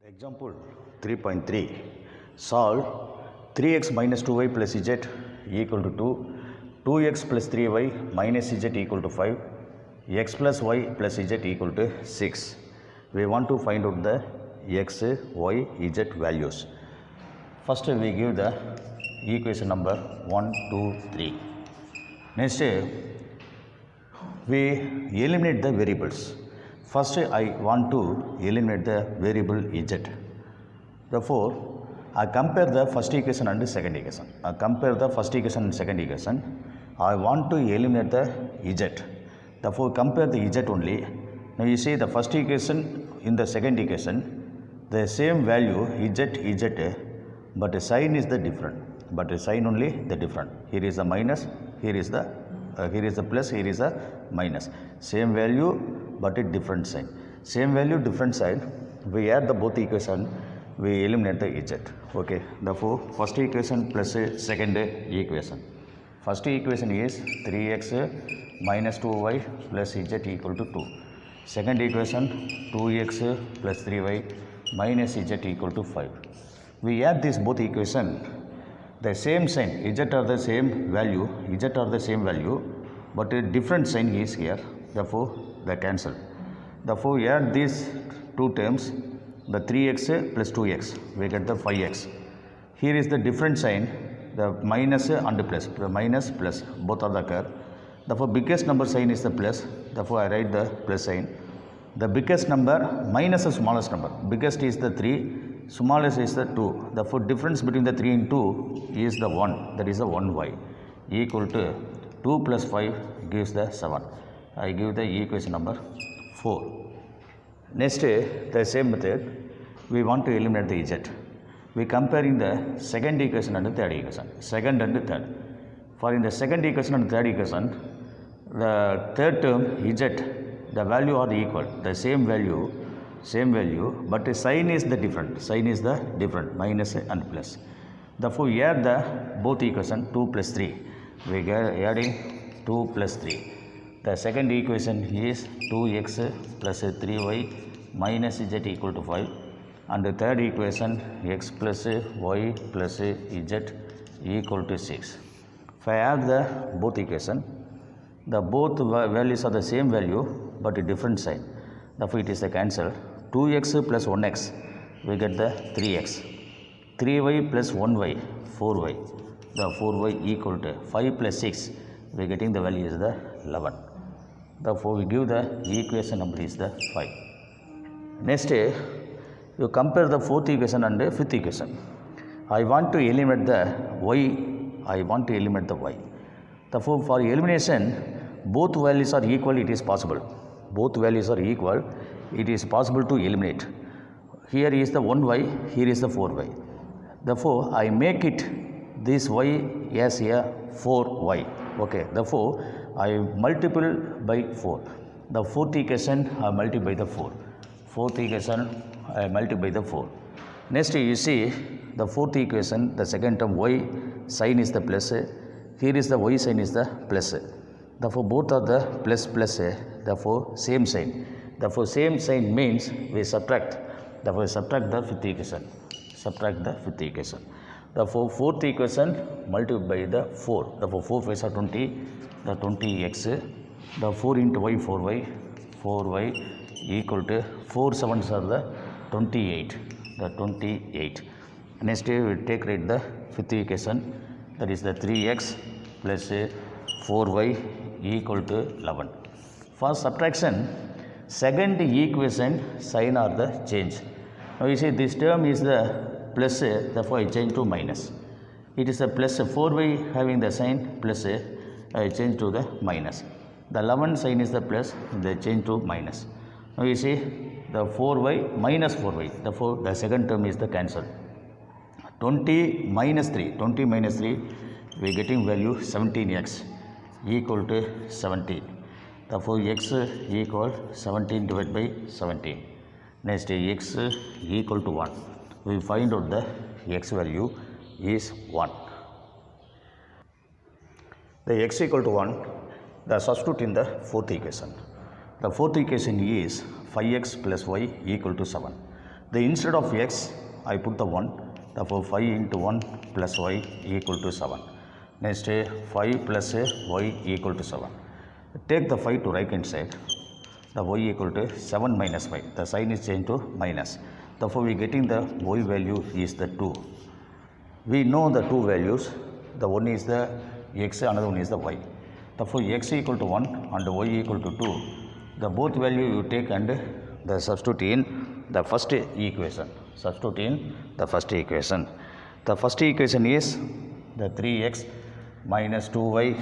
Example 3.3 solve 3x minus 2y plus z equal to 2, 2x plus 3y minus z equal to 5, x plus y plus z equal to 6. We want to find out the x, y, z values. First we give the equation number 1, 2, 3. Next we eliminate the variables. First I want to eliminate the variable z. Therefore, I compare the first equation and the second equation. I compare the first equation and second equation. I want to eliminate the z. Therefore, compare the z only. Now you see the first equation in the second equation, the same value z, but the sign is the different. But the sign only the different. Here is the minus, here is the plus, here is the minus. Same value but a different sign. Same value, different sign. We add the both equation, we eliminate the z. Okay. Therefore, first equation plus second equation. First equation is 3x minus 2y plus z equal to 2. Second equation 2x plus 3y minus z equal to 5. We add this both equation. The same sign, z are the same value, but a different sign is here. Therefore, they cancel. Therefore, we add these two terms, the 3x plus 2x, we get the 5x. Here is the different sign, the minus and plus, the minus plus, both are the occur. Therefore, biggest number sign is the plus, therefore, I write the plus sign. The biggest number minus the smallest number, biggest is the 3, smallest is the 2. Therefore, difference between the 3 and 2 is the 1, that is the 1y, equal to 2 plus 5 gives the 7. I give the equation number 4. Next, the same method, we want to eliminate the z. We comparing the second equation and the third equation, second and the third. For in the second equation and third equation, the third term z, the value are equal, the same value, but the sign is the different, minus and plus. Therefore, we add the both equation 2 plus 3. We get adding 2 plus 3. The second equation is 2x plus 3y minus z equal to 5. And the third equation x plus y plus z equal to 6. If I add the both equation, the both values are the same value but a different sign. Therefore, it is the cancel. 2x plus 1x, we get the 3x. 3y plus 1y, 4y. The 4y equal to 5 plus 6, we are getting the value is the 11. Therefore, we give the equation number is the 5. Next, you compare the fourth equation and the fifth equation. I want to eliminate the y. Therefore, for elimination, both values are equal, it is possible. Both values are equal, it is possible to eliminate. Here is the 1y, here is the 4y. Therefore, I make it this y as a 4y. Okay. Therefore, I multiple by 4. The fourth equation I multiply by the 4. Fourth equation I multiply by the 4. Next, you see the fourth equation, the second term y sign is the plus. Here is the y sign is the plus. Therefore, both are the plus. Therefore, same sign. Therefore, same sign means we subtract. Therefore, subtract the fifth equation. Therefore, fourth equation multiplied by the 4. Therefore, 4 5 are 20, the 20x. The 4 into y, 4y equal to 4 7s are the 28. The 28. Next, we will take write the fifth equation, that is the 3x plus 4y equal to 11. For subtraction, second equation sign are the change. Now you see this term is the plus, therefore I change to minus. It is a plus 4y having the sign plus, I change to the minus. The 11 sign is the plus, they change to minus. Now you see the 4y minus 4y, therefore the second term is the cancel. 20 minus 3, we are getting value 17x equal to 17. Therefore, x equal 17 divided by 17. Next, x equal to 1. We find out the x value is 1. The x equal to 1, the substitute in the fourth equation. The fourth equation is 5x plus y equal to 7. The instead of x, I put the 1. Therefore, 5 into 1 plus y equal to 7. Next, 5 plus y equal to 7. Take the 5 to right hand side. The y equal to 7 minus 5. The sign is changed to minus. Therefore, we getting the y value is the 2. We know the two values. The one is the x, another one is the y. Therefore, x equal to 1 and y equal to 2. The both value you take and the substitute in the first equation. Substitute in the first equation. The first equation is the 3x minus 2y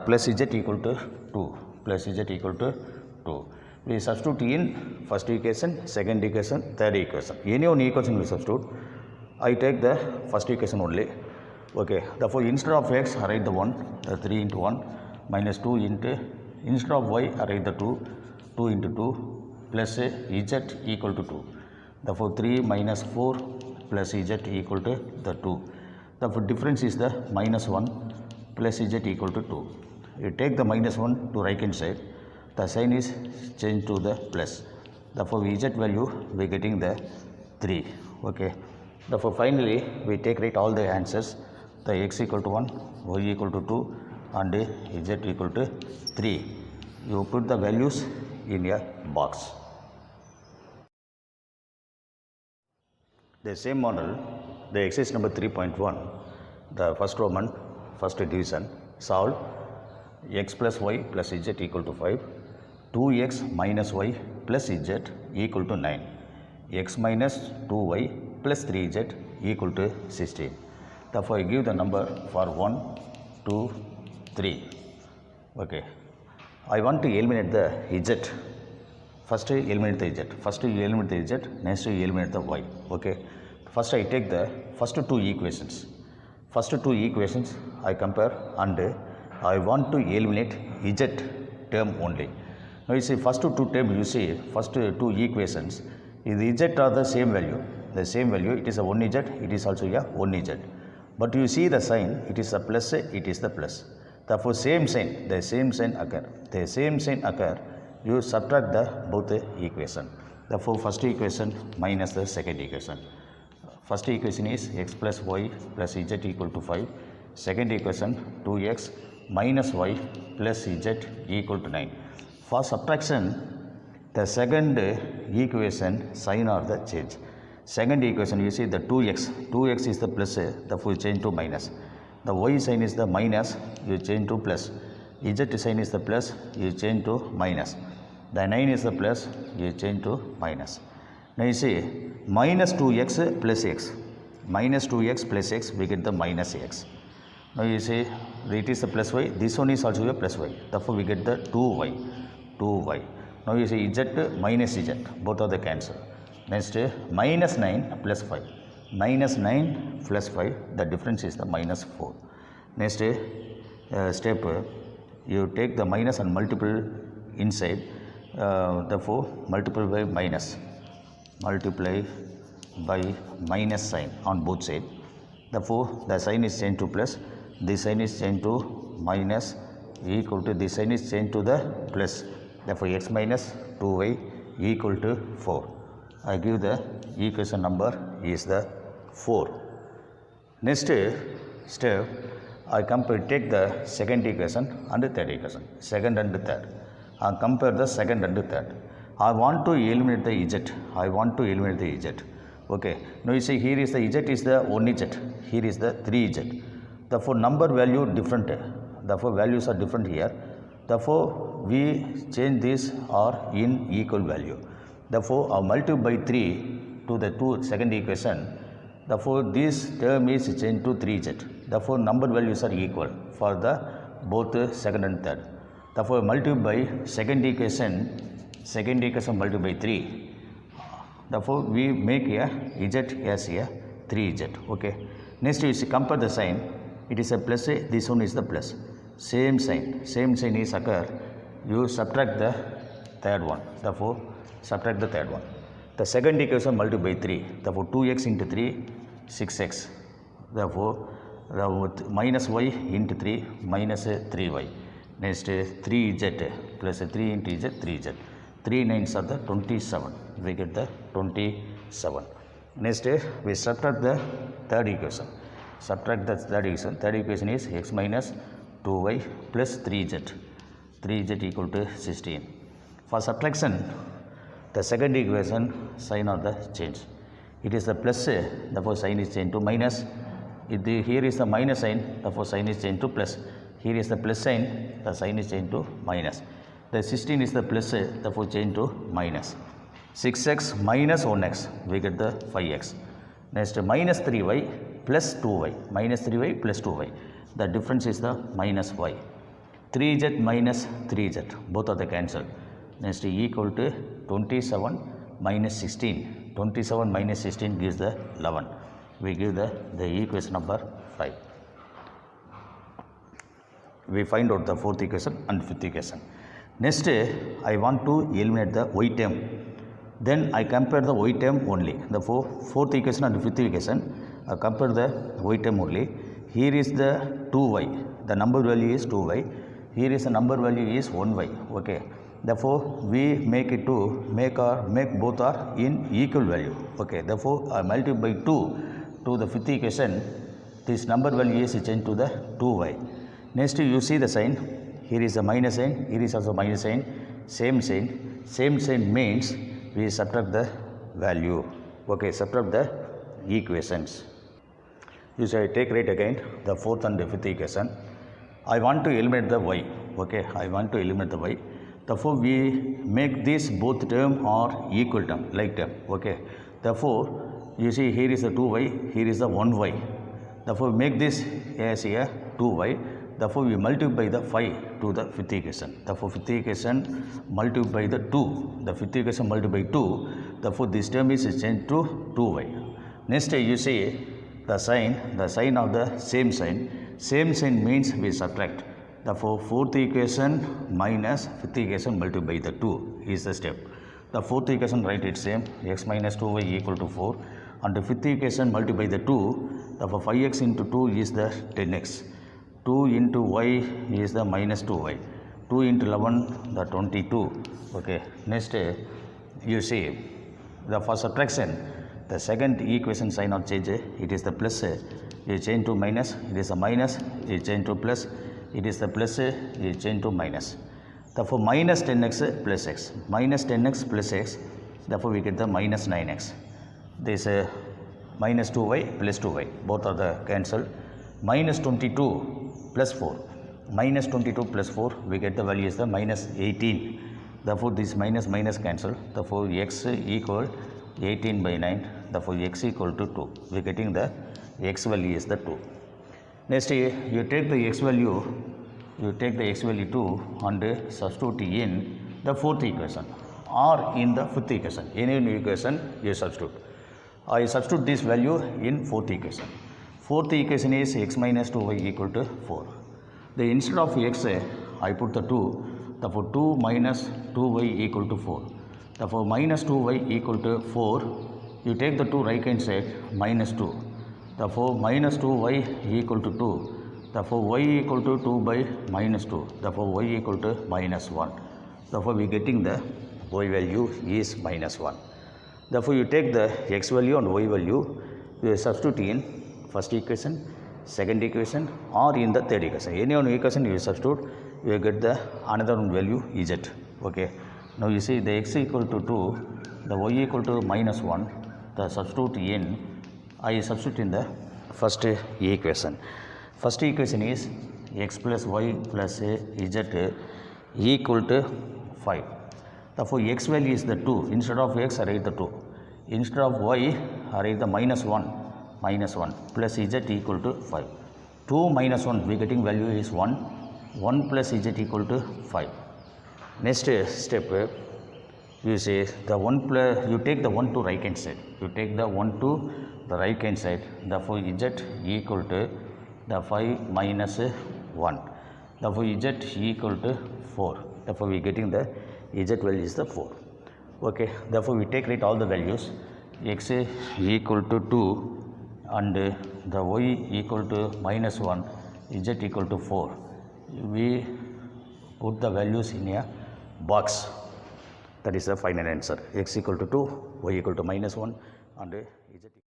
plus z equal to 2. Plus z equal to 2. We substitute in first equation, second equation, third equation. Any one equation we substitute. I take the first equation only. Okay. Therefore, instead of x, I write the 1, the 3 into 1 minus 2 into, instead of y, I write the 2, 2 into 2 plus z equal to 2. Therefore, 3 minus 4 plus z equal to the 2. Therefore, difference is the minus 1 plus z equal to 2. You take the minus 1 to right hand side. The sign is changed to the plus. Therefore, z value we are getting the 3. Okay. Therefore, finally, we take right all the answers. The x equal to 1, y equal to 2 and z equal to 3. You put the values in a box. The same model, the exercise number 3.1, the first Roman, first division, solve x plus y plus z equal to 5, 2x minus y plus z equal to 9, x minus 2y plus 3z equal to 16. Therefore, I give the number for 1, 2, 3. Okay. I want to eliminate the z. First, eliminate the z. First, you eliminate the z. Next, you eliminate the y. Okay. First, I take the first two equations. First two equations I compare and I want to eliminate z term only. Now, you see, first two terms you see, first two equations, the z are the same value. The same value, it is a 1z, it is also a 1z. But you see the sign, it is a plus, it is the plus. Therefore, same sign, the same sign occur. The same sign occur, you subtract the both equation. Therefore, first equation minus the second equation. First equation is x plus y plus z equal to 5. Second equation 2x minus y plus z equal to 9. For subtraction, the second equation sign or the change. Second equation, you see the 2x is the plus, therefore you change to minus. The y sign is the minus, you change to plus. Z sign is the plus, you change to minus. The 9 is the plus, you change to minus. Now you see minus 2x plus x. Minus 2x plus x, we get the minus x. Now you see it is the plus y, this one is also a plus y. Therefore we get the 2y. Now you see z minus z, both are the cancel. Next, minus 9 plus 5. Minus 9 plus 5, the difference is the minus 4. Next step, you take the minus and multiple inside. Therefore, multiply by minus. Multiply by minus sign on both sides. Therefore, the sign is changed to plus. This sign is changed to minus equal to, this sign is changed to the plus. Therefore, x minus 2y equal to 4. I give the equation number is the 4. Next step, I take the second equation and the third equation. Second and the third. I compare the second and the third. I want to eliminate the z. Okay. Now you see here is the z is the 1z. Here is the 3z. Therefore, number value different. Therefore, values are different here. Therefore, we change this or in equal value. Therefore, I multiply by 3 to the second equation. Therefore, this term is changed to 3z. Therefore, number values are equal for the both second and third. Therefore, multiply by second equation multiply by 3. Therefore, we make a z as a 3z. Okay. Next, you see, compare the sign. It is a plus, this one is the plus. Same sign is occur. You subtract the third one. Therefore, subtract the third one. The second equation multiply by 3. Therefore, 2x into 3, 6x. Therefore, minus y into 3 minus 3y. Next, 3z plus 3 into z, 3z. 3 9s are the 27. We get the 27. Next, we subtract the third equation. Subtract the third equation. Third equation is x minus 2y plus 3z. 3z equal to 16. For subtraction, the second equation sign of the change. It is the plus, therefore sign is changed to minus. Here is the minus sign, therefore sign is changed to plus. Here is the plus sign, the sign is changed to minus. The 16 is the plus, therefore change to minus. 6x minus 1x, we get the 5x. Next, minus 3y plus 2y. Minus 3y plus 2y. The difference is the minus y. 3z minus 3z, both are the cancelled. Next, equal to 27 minus 16. 27 minus 16 gives the 11. We give the equation number 5. We find out the fourth equation and fifth equation. Next, I want to eliminate the y term. Then I compare the y term only. The fourth equation and fifth equation, I compare the y term only. Here is the 2y. The number value is 2y. Here is the number value is 1y. Okay. Therefore, we make it to make both are in equal value. Okay. Therefore, I multiply by 2 to the fifth equation. This number value is changed to the 2y. Next, you see the sign. Here is the minus sign. Here is also minus sign. Same sign. Same sign means we subtract the value. Okay. Subtract the equations. You say take right again the fourth and the fifth equation. I want to eliminate the y. Okay. I want to eliminate the y. Therefore, we make this both term or equal term, like term. Okay. Therefore, you see here is the 2y, here is the 1y. Therefore, make this as a 2y. Therefore, we multiply the 5 to the fifth equation. Therefore, fifth equation multiply the 2. The fifth equation multiply 2. Therefore, this term is changed to 2y. Next, you see the sign of the same sign. Same sign means we subtract. Therefore, fourth equation minus fifth equation multiply the 2 is the step. The fourth equation write it same, x minus 2y equal to 4. And the fifth equation multiply the 2. Therefore, 5x into 2 is the 10x. 2 into y is the minus 2y. 2 into 11 the 22. Okay. Next, you see the for subtraction, the second equation sign of change, it is the plus, you change to minus, it is a minus, you change to plus, it is the plus, you change to minus. Therefore, minus 10x plus x, minus 10x plus x, therefore we get the minus 9x. This minus 2y plus 2y, both are the cancelled. Minus 22 plus 4, minus 22 plus 4, we get the value is the minus 18. Therefore, this minus minus cancel. Therefore, x equal 18 by 9. Therefore, x equal to 2. We are getting the x value is the 2. Next, you take the x value, 2 and substitute in the fourth equation or in the fifth equation. Any new equation you substitute. I substitute this value in fourth equation. Fourth equation is x minus 2y equal to 4. The instead of x, I put the 2. Therefore, 2 minus 2y equal to 4. Therefore, minus 2y equal to 4. You take the 2 right hand side, minus 2. Therefore, minus 2y equal to 2. Therefore, y equal to 2 by minus 2. Therefore, y equal to minus 1. Therefore, we getting the y value is minus 1. Therefore, you take the x value and y value, you substitute in first equation, second equation or in the third equation. Any one equation you substitute, you will get the another one value z. Okay. Now you see the x equal to 2, the y equal to minus 1, the substitute in, I substitute in the first equation. First equation is x plus y plus z equal to 5. Therefore, x value is the 2. Instead of x, I write the 2. Instead of y, I write the minus 1 plus z equal to 5. 2 minus 1, we getting value is 1. 1 plus z equal to 5. Next step, you say the 1 plus, you take the 1 to right hand side. You take the 1 to the right hand side. Therefore, z equal to the 5 minus 1. Therefore, z equal to 4. Therefore, we getting the z value is the 4. Okay. Therefore, we take right all the values. X equal to 2 and the y equal to minus 1, z equal to 4. We put the values in a box. That is the final answer. X equal to 2, y equal to -1 and z